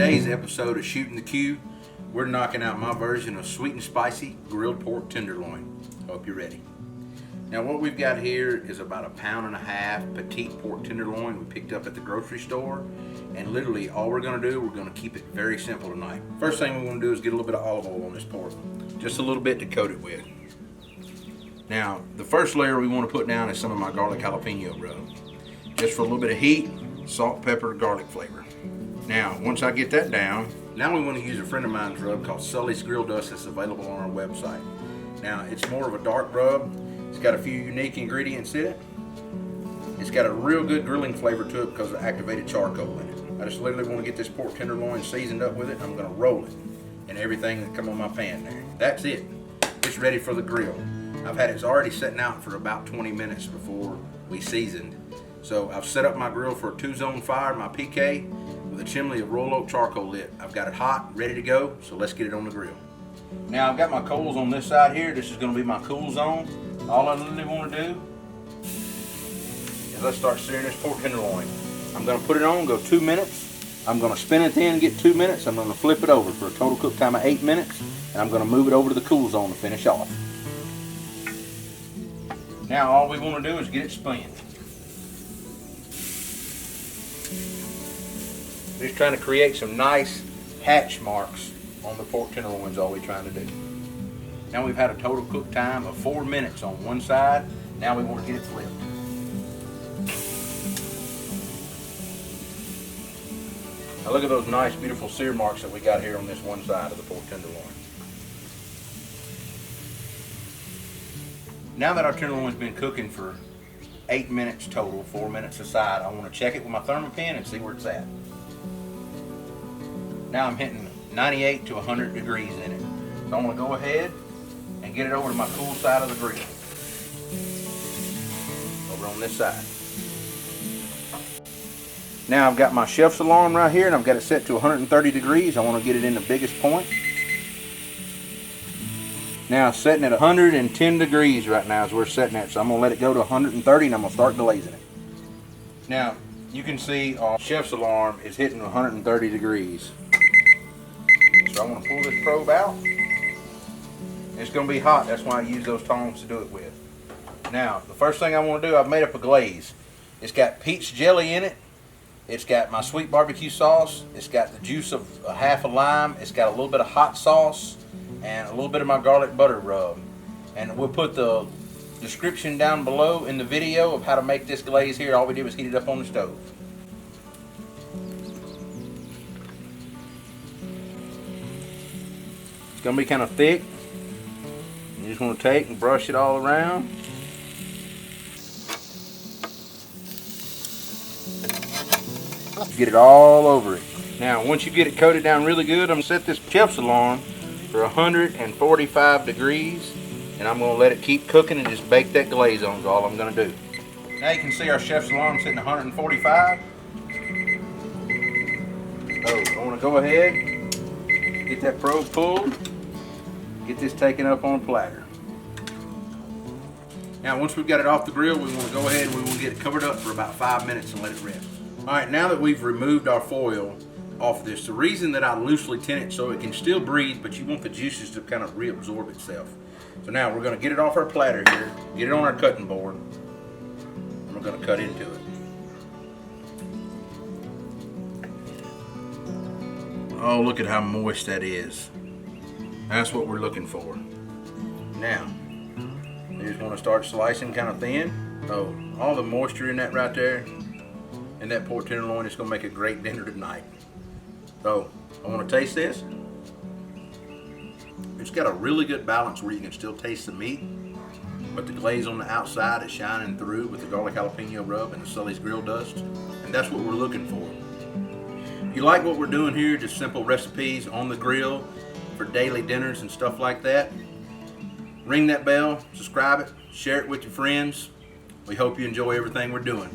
today's episode of Shooting the Q, we're knocking out my version of sweet and spicy grilled pork tenderloin. Hope you're ready. Now what we've got here is about 1.5 pounds Petite pork tenderloin we picked up at the grocery store. And literally all we're going to do, we're going to keep it very simple tonight. First thing we want to do is get a little bit of olive oil on this pork. Just a little bit to coat it with. Now the first layer we want to put down is some of my garlic jalapeno rub. Just for a little bit of heat, salt, pepper, garlic flavor. Now once I get that down, now we want to use a friend of mine's rub called Sully's Grill Dust that's available on our website. Now it's more of a dark rub. It's got a few unique ingredients in it. It's got a real good grilling flavor to it because of activated charcoal in it. I just literally want to get this pork tenderloin seasoned up with it. I'm going to roll it and everything that come on my pan there. That's it. It's ready for the grill. I've had it already sitting out for about 20 minutes before we seasoned. So I've set up my grill for a 2-zone fire, my PK, with a chimney of royal oak charcoal lit. I've got it hot, ready to go, so let's get it on the grill. Now I've got my coals on this side here. This is going to be my cool zone. All I literally want to do is let's start searing this pork tenderloin. I'm going to put it on, go 2 minutes. I'm going to spin it in, get 2 minutes. I'm going to flip it over for a total cook time of 8 minutes. And I'm going to move it over to the cool zone to finish off. Now all we want to do is get it spun. Just trying to create some nice hatch marks on the pork tenderloin is all we're trying to do. Now we've had a total cook time of 4 minutes on one side. Now we want to get it flipped. Now look at those nice beautiful sear marks that we got here on this one side of the pork tenderloin. Now that our tenderloin's been cooking for 8 minutes total, 4 minutes aside, I want to check it with my thermopen and see where it's at. Now I'm hitting 98 to 100 degrees in it. So I want to go ahead and get it over to my cool side of the grill. Over on this side. Now I've got my chef's alarm right here and I've got it set to 130 degrees. I want to get it in the biggest point. Now it's setting at 110 degrees right now is where it's setting at. So I'm going to let it go to 130 and I'm going to start glazing it. Now you can see our chef's alarm is hitting 130 degrees. So I want to pull this probe out. It's going to be hot. That's why I use those tongs to do it with. Now the first thing I want to do, I've made up a glaze. It's got peach jelly in it. It's got my sweet barbecue sauce. It's got the juice of a half a lime. It's got a little bit of hot sauce and a little bit of my garlic butter rub. And we'll put the description down below in the video of how to make this glaze here. All we did was heat it up on the stove. It's going to be kind of thick. You just want to take and brush it all around. Get it all over it. Now once you get it coated down really good, I'm going to set this chef's alarm for 145 degrees and I'm going to let it keep cooking and just bake that glaze on is all I'm going to do. Now you can see our chef's alarm sitting at 145. So I want to go ahead, get that probe pulled, get this taken up on a platter. Now once we've got it off the grill, we want to go ahead and we want to get it covered up for about 5 minutes and let it rest. Alright, now that we've removed our foil off this, the reason that I loosely tint it so it can still breathe, but you want the juices to kind of reabsorb itself. So now we're going to get it off our platter here, get it on our cutting board, and we're going to cut into it. Oh, look at how moist that is. That's what we're looking for. Now, you just want to start slicing kind of thin. Oh, all the moisture in that right there. And that pork tenderloin is going to make a great dinner tonight. So I want to taste this. It's got a really good balance where you can still taste the meat, but the glaze on the outside is shining through with the garlic jalapeno rub and the Sully's grill dust, and that's what we're looking for. If you like what we're doing here, just simple recipes on the grill for daily dinners and stuff like that, ring that bell, subscribe it, share it with your friends. We hope you enjoy everything we're doing.